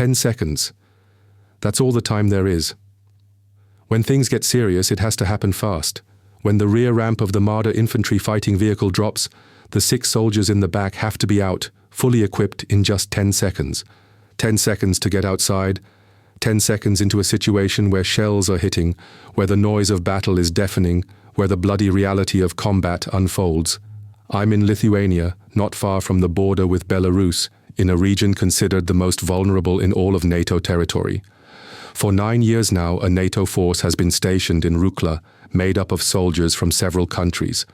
10 seconds. That's all the time there is. When things get serious, it has to happen fast. When the rear ramp of the Marder infantry fighting vehicle drops, the 6 soldiers in the back have to be out, fully equipped in just 10 seconds. 10 seconds to get outside, 10 seconds into a situation where shells are hitting, where the noise of battle is deafening, where the bloody reality of combat unfolds. I'm in Lithuania, not far from the border with Belarus, in a region considered the most vulnerable in all of NATO territory. For 9 years now, a NATO force has been stationed in Rukla, made up of soldiers from several countries.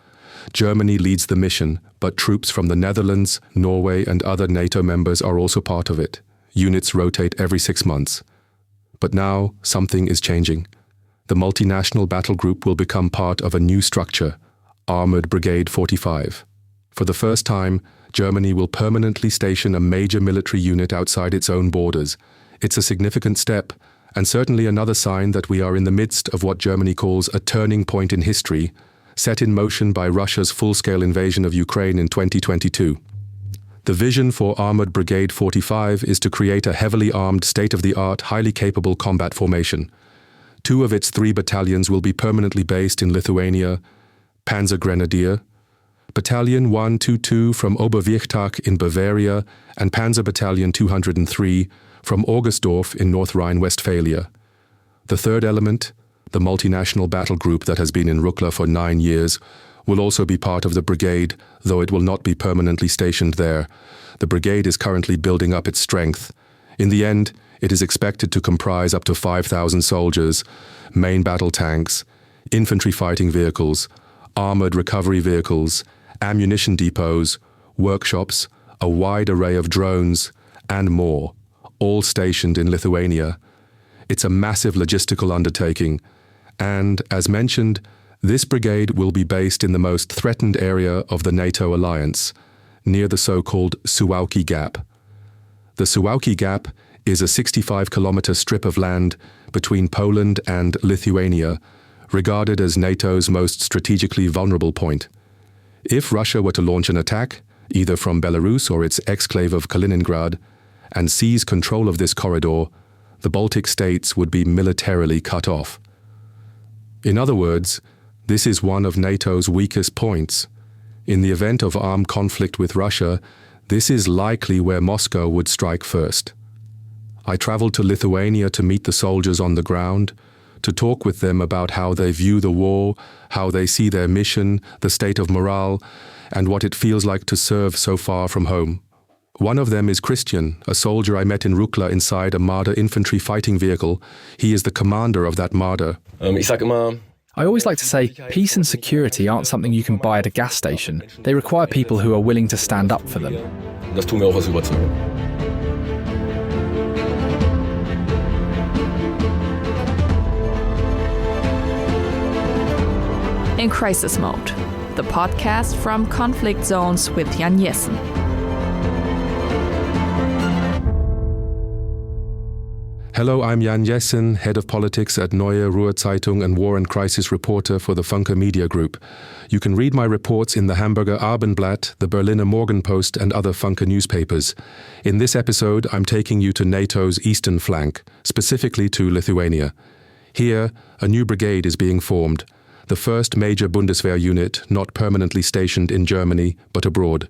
Germany leads the mission, but troops from the Netherlands, Norway, and other NATO members are also part of it. Units rotate every 6 months. But now, something is changing. The multinational battle group will become part of a new structure, Armored Brigade 45. For the first time, Germany will permanently station a major military unit outside its own borders. It's a significant step, and certainly another sign that we are in the midst of what Germany calls a turning point in history, set in motion by Russia's full-scale invasion of Ukraine in 2022. The vision for Armored Brigade 45 is to create a heavily armed, state-of-the-art, highly capable combat formation. 2 of its 3 battalions will be permanently based in Lithuania: Panzer Grenadier, Battalion 122 from Oberwirchtag in Bavaria, and Panzer Battalion 203 from Augustdorf in North Rhine-Westphalia. The third element, the multinational battle group that has been in Rukla for 9 years, will also be part of the brigade, though it will not be permanently stationed there. The brigade is currently building up its strength. In the end, it is expected to comprise up to 5,000 soldiers, main battle tanks, infantry fighting vehicles, armored recovery vehicles, ammunition depots, workshops, a wide array of drones, and more, all stationed in Lithuania. It's a massive logistical undertaking, and, as mentioned, this brigade will be based in the most threatened area of the NATO alliance, near the so-called Suwałki Gap. The Suwałki Gap is a 65-kilometer strip of land between Poland and Lithuania, regarded as NATO's most strategically vulnerable point. If Russia were to launch an attack, either from Belarus or its exclave of Kaliningrad, and seize control of this corridor, the Baltic states would be militarily cut off. In other words, this is one of NATO's weakest points. In the event of armed conflict with Russia, this is likely where Moscow would strike first. I traveled to Lithuania to meet the soldiers on the ground, to talk with them about how they view the war, how they see their mission, the state of morale, and what it feels like to serve so far from home. One of them is Christian, a soldier I met in Rukla inside a Marder infantry fighting vehicle. He is the commander of that Marder. I always like to say, peace and security aren't something you can buy at a gas station. They require people who are willing to stand up for them. In Crisis Mode, the podcast from Conflict Zones with Jan Jessen. Hello, I'm Jan Jessen, head of politics at Neue Ruhr Zeitung and war and crisis reporter for the Funke Media Group. You can read my reports in the Hamburger Abendblatt, the Berliner Morgenpost and other Funke newspapers. In this episode, I'm taking you to NATO's eastern flank, specifically to Lithuania. Here, a new brigade is being formed, the first major Bundeswehr unit not permanently stationed in Germany, but abroad.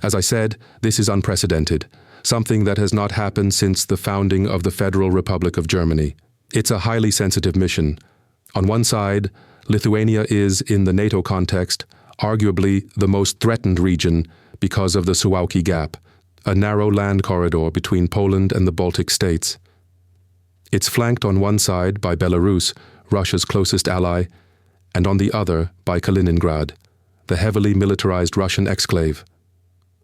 As I said, this is unprecedented. Something that has not happened since the founding of the Federal Republic of Germany. It's a highly sensitive mission. On one side, Lithuania is, in the NATO context, arguably the most threatened region because of the Suwałki Gap, a narrow land corridor between Poland and the Baltic states. It's flanked on one side by Belarus, Russia's closest ally, and on the other by Kaliningrad, the heavily militarized Russian exclave.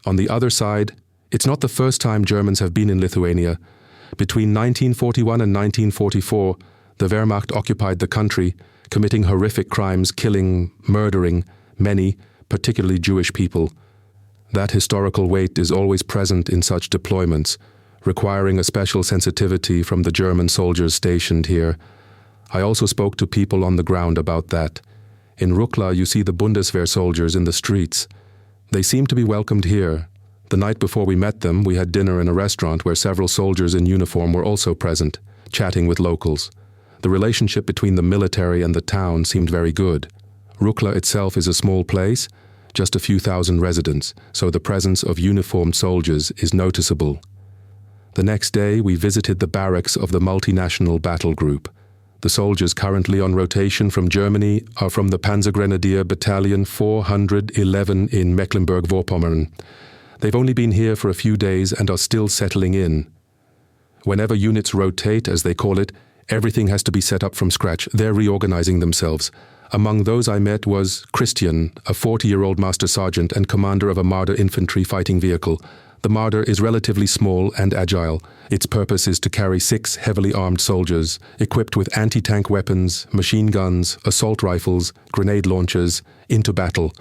On the other side, it's not the first time Germans have been in Lithuania. Between 1941 and 1944, the Wehrmacht occupied the country, committing horrific crimes, killing, murdering many, particularly Jewish people. That historical weight is always present in such deployments, requiring a special sensitivity from the German soldiers stationed here. I also spoke to people on the ground about that. In Rukla, you see the Bundeswehr soldiers in the streets. They seem to be welcomed here. The night before we met them, we had dinner in a restaurant where several soldiers in uniform were also present, chatting with locals. The relationship between the military and the town seemed very good. Rukla itself is a small place, just a few thousand residents, so the presence of uniformed soldiers is noticeable. The next day, we visited the barracks of the multinational battle group. The soldiers currently on rotation from Germany are from the Panzergrenadier Battalion 411 in Mecklenburg-Vorpommern. They've only been here for a few days and are still settling in. Whenever units rotate, as they call it, everything has to be set up from scratch. They're reorganizing themselves. Among those I met was Christian, a 40-year-old master sergeant and commander of a Marder infantry fighting vehicle. The Marder is relatively small and agile. Its purpose is to carry 6 heavily armed soldiers, equipped with anti-tank weapons, machine guns, assault rifles, grenade launchers, into battle.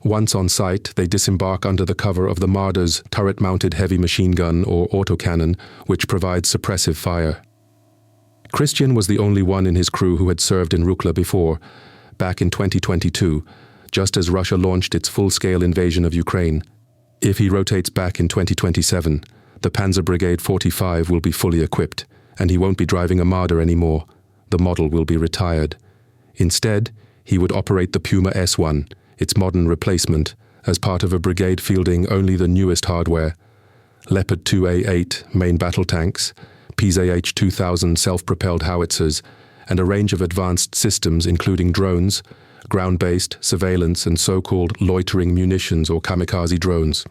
Once on site, they disembark under the cover of the Marder's turret-mounted heavy machine gun or autocannon, which provides suppressive fire. Christian was the only one in his crew who had served in Rukla before, back in 2022, just as Russia launched its full-scale invasion of Ukraine. If he rotates back in 2027, the Panzer Brigade 45 will be fully equipped, and he won't be driving a Marder anymore. The model will be retired. Instead, he would operate the Puma S1, its modern replacement, as part of a brigade fielding only the newest hardware. Leopard 2A8 main battle tanks, PZH 2000 self-propelled howitzers, and a range of advanced systems including drones, ground-based, surveillance, and so-called loitering munitions or kamikaze drones.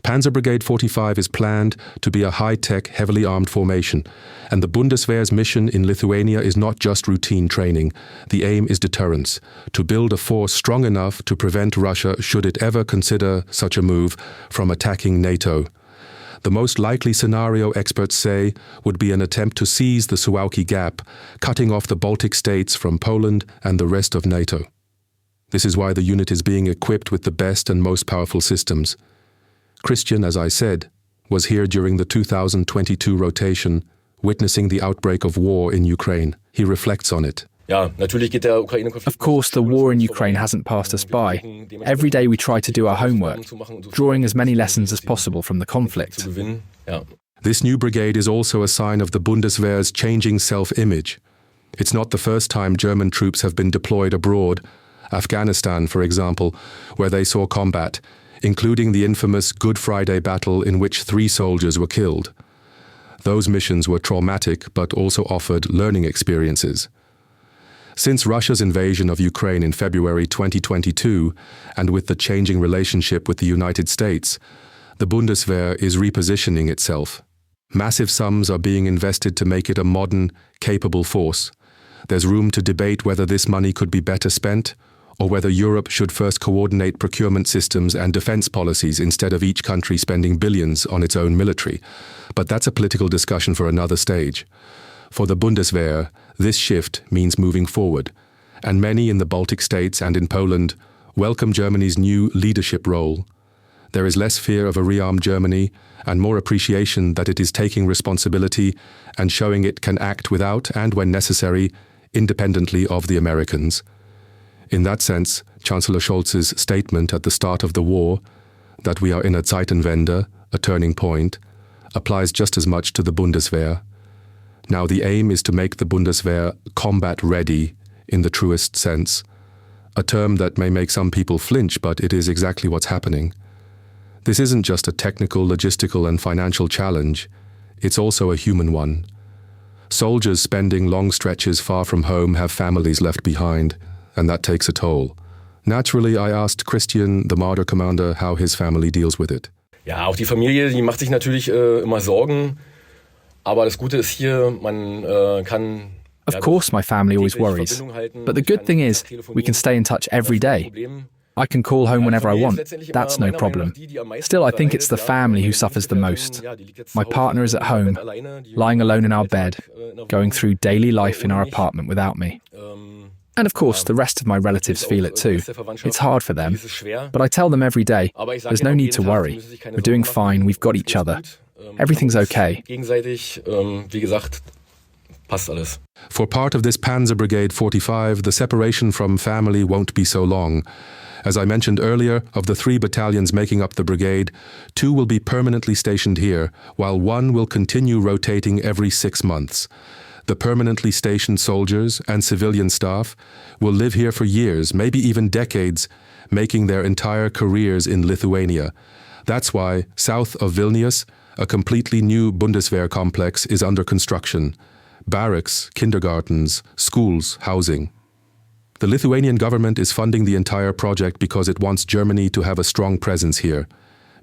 Panzer Brigade 45 is planned to be a high-tech, heavily armed formation, and the Bundeswehr's mission in Lithuania is not just routine training. The aim is deterrence, to build a force strong enough to prevent Russia, should it ever consider such a move, from attacking NATO. The most likely scenario, experts say, would be an attempt to seize the Suwałki Gap, cutting off the Baltic states from Poland and the rest of NATO. This is why the unit is being equipped with the best and most powerful systems. Christian, as I said, was here during the 2022 rotation, witnessing the outbreak of war in Ukraine. He reflects on it. Of course, the war in Ukraine hasn't passed us by. Every day we try to do our homework, drawing as many lessons as possible from the conflict. This new brigade is also a sign of the Bundeswehr's changing self-image. It's not the first time German troops have been deployed abroad, Afghanistan, for example, where they saw combat, including the infamous Good Friday battle in which 3 soldiers were killed. Those missions were traumatic but also offered learning experiences. Since Russia's invasion of Ukraine in February 2022, and with the changing relationship with the United States, the Bundeswehr is repositioning itself. Massive sums are being invested to make it a modern, capable force. There's room to debate whether this money could be better spent, or whether Europe should first coordinate procurement systems and defense policies instead of each country spending billions on its own military. But that's a political discussion for another stage. For the Bundeswehr, this shift means moving forward, and many in the Baltic states and in Poland welcome Germany's new leadership role. There is less fear of a rearmed Germany and more appreciation that it is taking responsibility and showing it can act without and, when necessary, independently of the Americans. In that sense, Chancellor Scholz's statement at the start of the war, that we are in a Zeitenwende, a turning point, applies just as much to the Bundeswehr. Now the aim is to make the Bundeswehr combat-ready in the truest sense, a term that may make some people flinch, but it is exactly what's happening. This isn't just a technical, logistical and financial challenge, it's also a human one. Soldiers spending long stretches far from home have families left behind, and that takes a toll. Naturally, I asked Christian, the Marder commander, how his family deals with it. Ja, auch die Familie, die macht sich natürlich immer Sorgen. Aber das Gute ist hier, man kann... Of course my family always worries, but the good thing is we can stay in touch every day. I can call home whenever I want, that's no problem. Still, I think it's the family who suffers the most. My partner is at home, lying alone in our bed, going through daily life in our apartment without me. And of course, the rest of my relatives feel it too. It's hard for them, but I tell them every day, there's no need to worry. We're doing fine, we've got each other. Everything's okay. Gegenseitig, wie gesagt, passt alles. For part of this Panzer Brigade 45, the separation from family won't be so long. As I mentioned earlier, of the 3 battalions making up the brigade, 2 will be permanently stationed here, while 1 will continue rotating every 6 months. The permanently stationed soldiers and civilian staff will live here for years, maybe even decades, making their entire careers in Lithuania. That's why, south of Vilnius, a completely new Bundeswehr complex is under construction. Barracks, kindergartens, schools, housing. The Lithuanian government is funding the entire project because it wants Germany to have a strong presence here.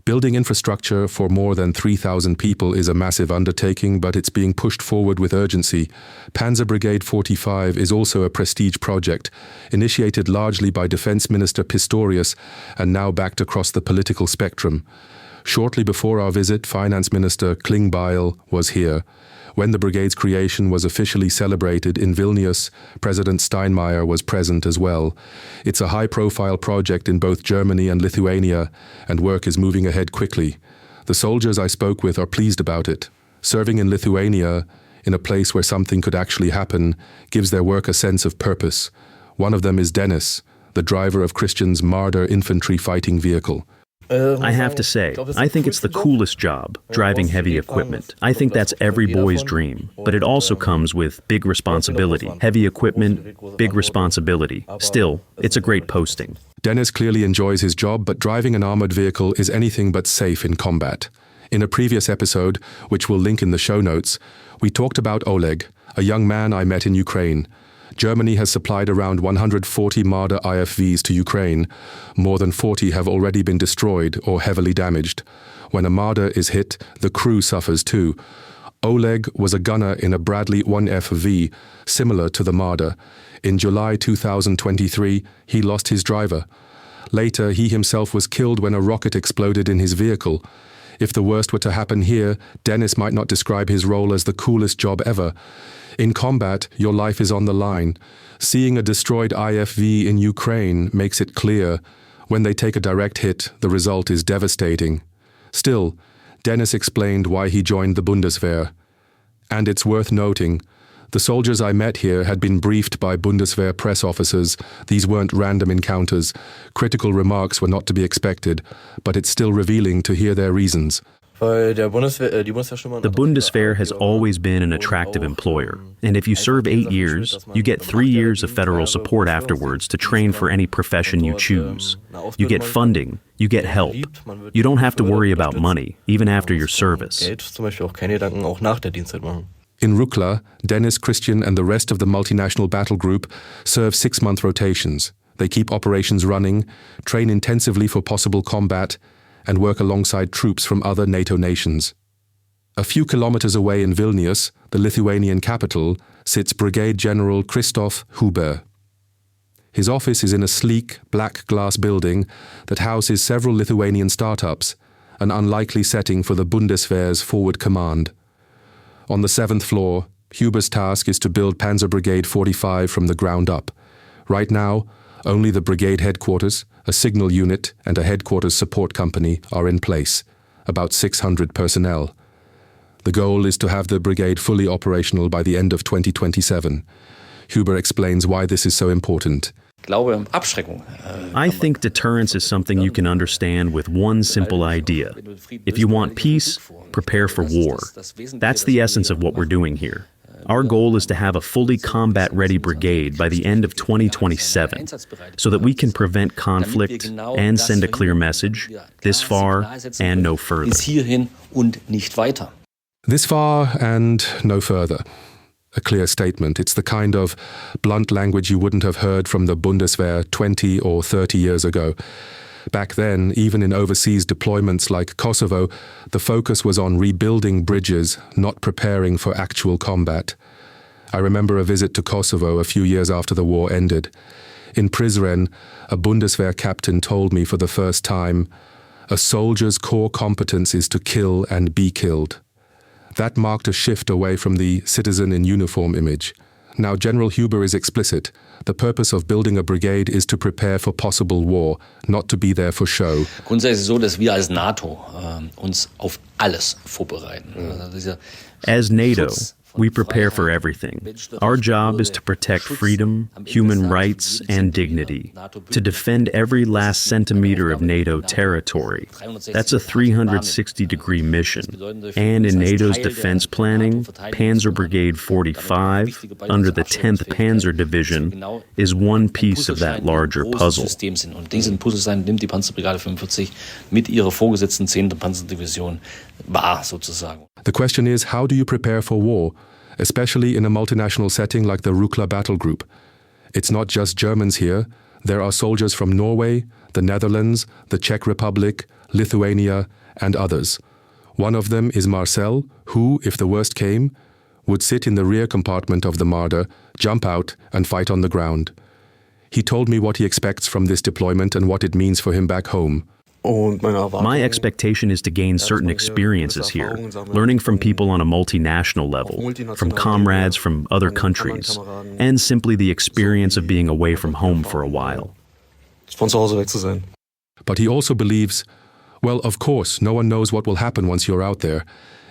Building infrastructure for more than 3,000 people is a massive undertaking, but it's being pushed forward with urgency. Panzer Brigade 45 is also a prestige project, initiated largely by Defense Minister Pistorius and now backed across the political spectrum. Shortly before our visit, Finance Minister Klingbeil was here. When the brigade's creation was officially celebrated in Vilnius, President Steinmeier was present as well. It's a high-profile project in both Germany and Lithuania, and work is moving ahead quickly. The soldiers I spoke with are pleased about it. Serving in Lithuania, in a place where something could actually happen, gives their work a sense of purpose. One of them is Dennis, the driver of Christian's Marder infantry fighting vehicle. I have to say, I think it's the coolest job, driving heavy equipment. I think that's every boy's dream, but it also comes with big responsibility. Heavy equipment, big responsibility. Still, it's a great posting. Dennis clearly enjoys his job, but driving an armored vehicle is anything but safe in combat. In a previous episode, which we'll link in the show notes, we talked about Oleg, a young man I met in Ukraine. Germany has supplied around 140 Marder IFVs to Ukraine. More than 40 have already been destroyed or heavily damaged. When a Marder is hit, the crew suffers too. Oleg was a gunner in a Bradley 1FV, similar to the Marder. In July 2023, he lost his driver. Later, he himself was killed when a rocket exploded in his vehicle. If the worst were to happen here, Dennis might not describe his role as the coolest job ever. In combat, your life is on the line. Seeing a destroyed IFV in Ukraine makes it clear. When they take a direct hit, the result is devastating. Still, Dennis explained why he joined the Bundeswehr. And it's worth noting, the soldiers I met here had been briefed by Bundeswehr press officers. These weren't random encounters. Critical remarks were not to be expected, but it's still revealing to hear their reasons. The Bundeswehr has always been an attractive employer, and if you serve 8 years, you get 3 years of federal support afterwards to train for any profession you choose. You get funding, you get help. You don't have to worry about money, even after your service. In Rukla, Dennis, Christian and the rest of the multinational battle group serve 6-month rotations. They keep operations running, train intensively for possible combat, and work alongside troops from other NATO nations. A few kilometers away in Vilnius, the Lithuanian capital, sits Brigade General Krzysztof Huber. His office is in a sleek, black glass building that houses several Lithuanian startups, an unlikely setting for the Bundeswehr's forward command. On the 7th floor, Huber's task is to build Panzer Brigade 45 from the ground up. Right now, only the brigade headquarters, a signal unit and a headquarters support company are in place, about 600 personnel. The goal is to have the brigade fully operational by the end of 2027. Huber explains why this is so important. I think deterrence is something you can understand with one simple idea. If you want peace, prepare for war. That's the essence of what we're doing here. Our goal is to have a fully combat-ready brigade by the end of 2027, so that we can prevent conflict and send a clear message, this far and no further. This far and no further. A clear statement. It's the kind of blunt language you wouldn't have heard from the Bundeswehr 20 or 30 years ago. Back then, even in overseas deployments like Kosovo, the focus was on rebuilding bridges, not preparing for actual combat. I remember a visit to Kosovo a few years after the war ended. In Prizren, a Bundeswehr captain told me for the first time, "A soldier's core competence is to kill and be killed." That marked a shift away from the citizen in uniform image. Now General Huber is explicit. The purpose of building a brigade is to prepare for possible war, not to be there for show. Grundsätzlich so, dass wir als NATO uns auf alles vorbereiten. As NATO, We prepare for everything. Our job is to protect freedom, human rights, and dignity, to defend every last centimeter of NATO territory. That's a 360-degree mission. And in NATO's defense planning, Panzer Brigade 45, under the 10th Panzer Division, is one piece of that larger puzzle. Und diesen Puzzlestein nimmt die Panzerbrigade 45 mit ihrer vorgesetzten 10. Panzerdivision wahr, sozusagen. The question is, how do you prepare for war, especially in a multinational setting like the Rukla battle group? It's not just Germans here. There are soldiers from Norway, the Netherlands, the Czech Republic, Lithuania, and others. One of them is Marcel, who, if the worst came, would sit in the rear compartment of the Marder, jump out, and fight on the ground. He told me what he expects from this deployment and what it means for him back home. My expectation is to gain certain experiences here, learning from people on a multinational level, from comrades from other countries, and simply the experience of being away from home for a while. But he also believes, well, of course, no one knows what will happen once you're out there.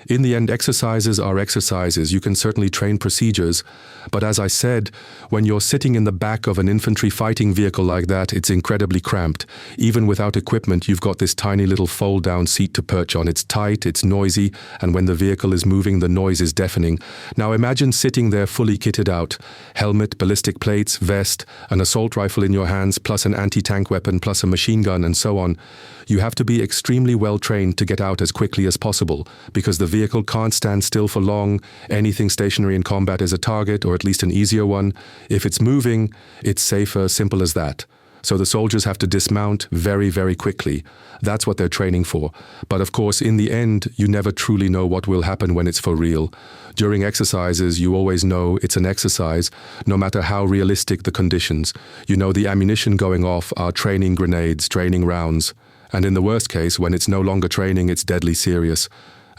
In the end, exercises are exercises. You can certainly train procedures. But as I said, when you're sitting in the back of an infantry fighting vehicle like that, it's incredibly cramped. Even without equipment, you've got this tiny little fold-down seat to perch on. It's tight, it's noisy, and when the vehicle is moving, the noise is deafening. Now imagine sitting there fully kitted out. Helmet, ballistic plates, vest, an assault rifle in your hands, plus an anti-tank weapon, plus a machine gun, and so on. You have to be extremely well trained to get out as quickly as possible, because the vehicle can't stand still for long. Anything stationary in combat is a target, or at least an easier one. If it's moving, it's safer, simple as that. So the soldiers have to dismount very, very quickly. That's what they're training for. But of course, in the end, you never truly know what will happen when it's for real. During exercises, you always know it's an exercise, no matter how realistic the conditions. You know the ammunition going off are training grenades, training rounds. And in the worst case, when it's no longer training, it's deadly serious.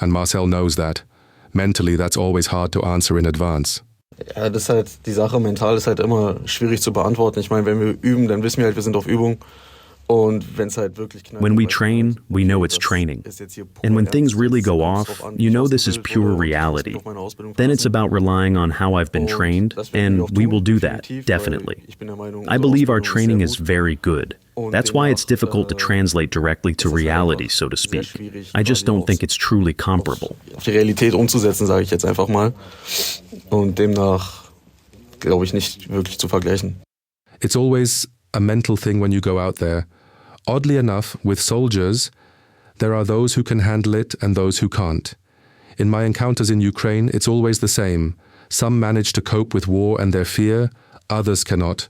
And Marcel knows that. Mentally, that's always hard to answer in advance. Ja, das ist halt, die Sache mental ist halt immer schwierig zu beantworten. Ich meine, wenn wir üben, dann wissen wir halt, wir sind auf Übung. When we train, we know it's training. And when things really go off, you know this is pure reality. Then it's about relying on how I've been trained, and we will do that, definitely. I believe our training is very good. That's why it's difficult to translate directly to reality, so to speak. I just don't think it's truly comparable. Auf die Realität umzusetzen, sage ich jetzt einfach mal. Und demnach glaube ich nicht wirklich zu vergleichen. It's always a mental thing when you go out there. Oddly enough, with soldiers, there are those who can handle it and those who can't. In my encounters in Ukraine, it's always the same. Some manage to cope with war and their fear, others cannot.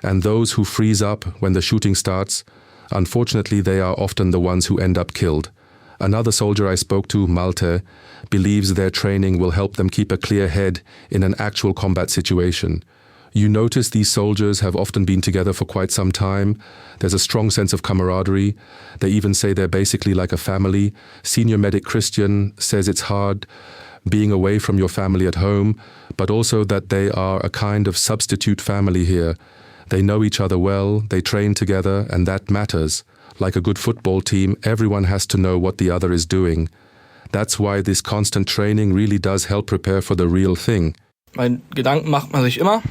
And those who freeze up when the shooting starts, unfortunately they are often the ones who end up killed. Another soldier I spoke to, Malte, believes their training will help them keep a clear head in an actual combat situation. You notice these soldiers have often been together for quite some time. There's a strong sense of camaraderie. They even say they're basically like a family. Senior medic Christian says it's hard being away from your family at home, but also that they are a kind of substitute family here. They know each other well, they train together, and that matters. Like a good football team, everyone has to know what the other is doing. That's why this constant training really does help prepare for the real thing. Mein Gedanken macht man sich immer.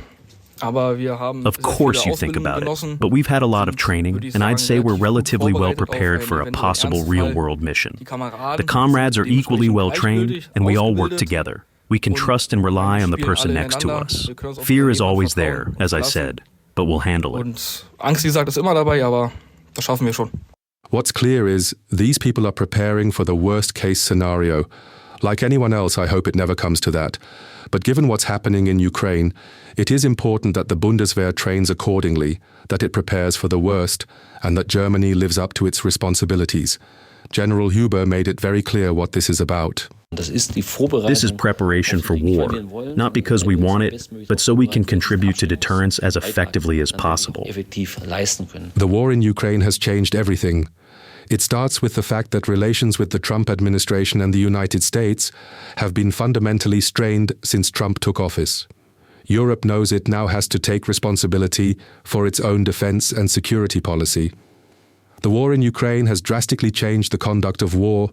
Of course you think about it, but we've had a lot of training, and I'd say we're relatively well prepared for a possible real-world mission. The comrades are equally well trained, and we all work together. We can trust and rely on the person next to us. Fear is always there, as I said, but we'll handle it. Angst, wie gesagt, ist immer dabei, aber das schaffen wir schon. What's clear is these people are preparing for the worst-case scenario. Like anyone else, I hope it never comes to that. But given what's happening in Ukraine, it is important that the Bundeswehr trains accordingly, that it prepares for the worst, and that Germany lives up to its responsibilities. General Huber made it very clear what this is about. This is preparation for war, not because we want it, but so we can contribute to deterrence as effectively as possible. The war in Ukraine has changed everything. It starts with the fact that relations with the Trump administration and the United States have been fundamentally strained since Trump took office. Europe knows it now has to take responsibility for its own defense and security policy. The war in Ukraine has drastically changed the conduct of war.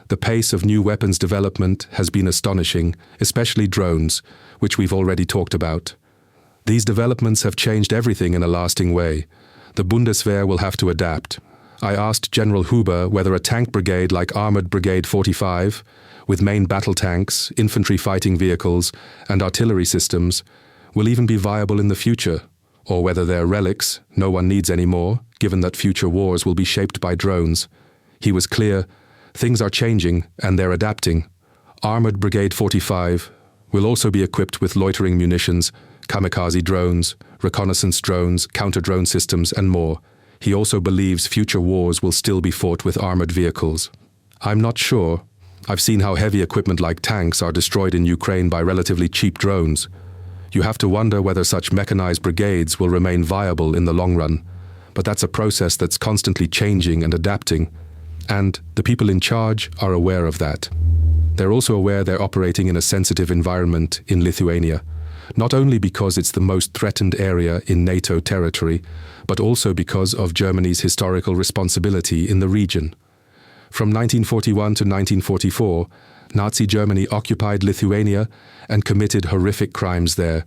The pace of new weapons development has been astonishing, especially drones, which we've already talked about. These developments have changed everything in a lasting way. The Bundeswehr will have to adapt. I asked General Huber whether a tank brigade like Armored Brigade 45, with main battle tanks, infantry fighting vehicles, and artillery systems, will even be viable in the future, or whether they're relics no one needs anymore, given that future wars will be shaped by drones. He was clear, things are changing and they're adapting. Armored Brigade 45 will also be equipped with loitering munitions, kamikaze drones, reconnaissance drones, counter-drone systems, and more. He also believes future wars will still be fought with armored vehicles. I'm not sure. I've seen how heavy equipment like tanks are destroyed in Ukraine by relatively cheap drones. You have to wonder whether such mechanized brigades will remain viable in the long run. But that's a process that's constantly changing and adapting. And the people in charge are aware of that. They're also aware they're operating in a sensitive environment in Lithuania, not only because it's the most threatened area in NATO territory, but also because of Germany's historical responsibility in the region. From 1941 to 1944, Nazi Germany occupied Lithuania and committed horrific crimes there.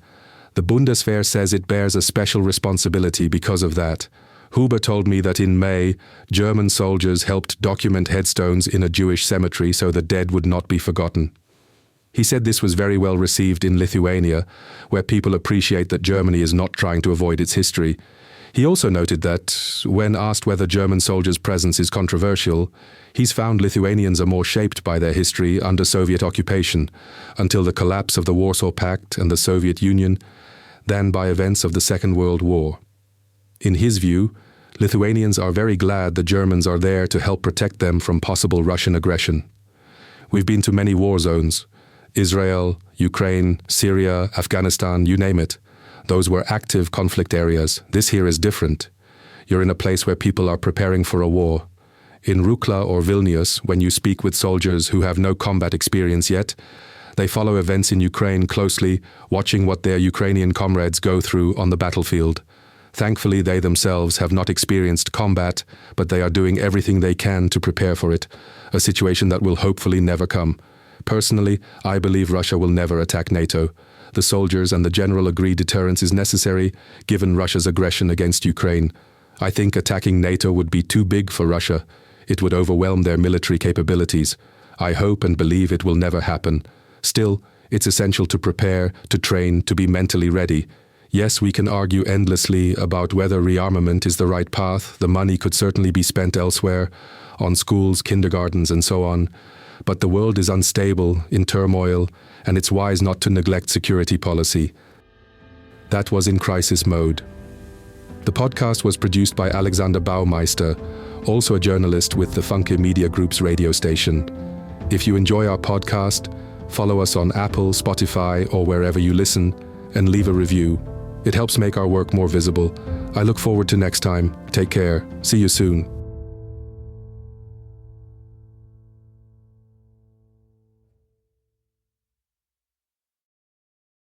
The Bundeswehr says it bears a special responsibility because of that. Huber told me that in May, German soldiers helped document headstones in a Jewish cemetery so the dead would not be forgotten. He said this was very well received in Lithuania, where people appreciate that Germany is not trying to avoid its history. He also noted that, when asked whether German soldiers' presence is controversial, he's found Lithuanians are more shaped by their history under Soviet occupation, until the collapse of the Warsaw Pact and the Soviet Union, than by events of the Second World War. In his view, Lithuanians are very glad the Germans are there to help protect them from possible Russian aggression. We've been to many war zones: Israel, Ukraine, Syria, Afghanistan, you name it. Those were active conflict areas. This here is different. You're in a place where people are preparing for a war. In Rukla or Vilnius, when you speak with soldiers who have no combat experience yet, they follow events in Ukraine closely, watching what their Ukrainian comrades go through on the battlefield. Thankfully, they themselves have not experienced combat, but they are doing everything they can to prepare for it, a situation that will hopefully never come. Personally, I believe Russia will never attack NATO. The soldiers and the general agree deterrence is necessary, given Russia's aggression against Ukraine. I think attacking NATO would be too big for Russia. It would overwhelm their military capabilities. I hope and believe it will never happen. Still, it's essential to prepare, to train, to be mentally ready. Yes, we can argue endlessly about whether rearmament is the right path. The money could certainly be spent elsewhere, on schools, kindergartens, and so on. But the world is unstable, in turmoil, and it's wise not to neglect security policy. That was In Crisis Mode. The podcast was produced by Alexander Baumeister, also a journalist with the Funke Media Group's radio station. If you enjoy our podcast, follow us on Apple, Spotify, or wherever you listen, and leave a review. It helps make our work more visible. I look forward to next time. Take care. See you soon.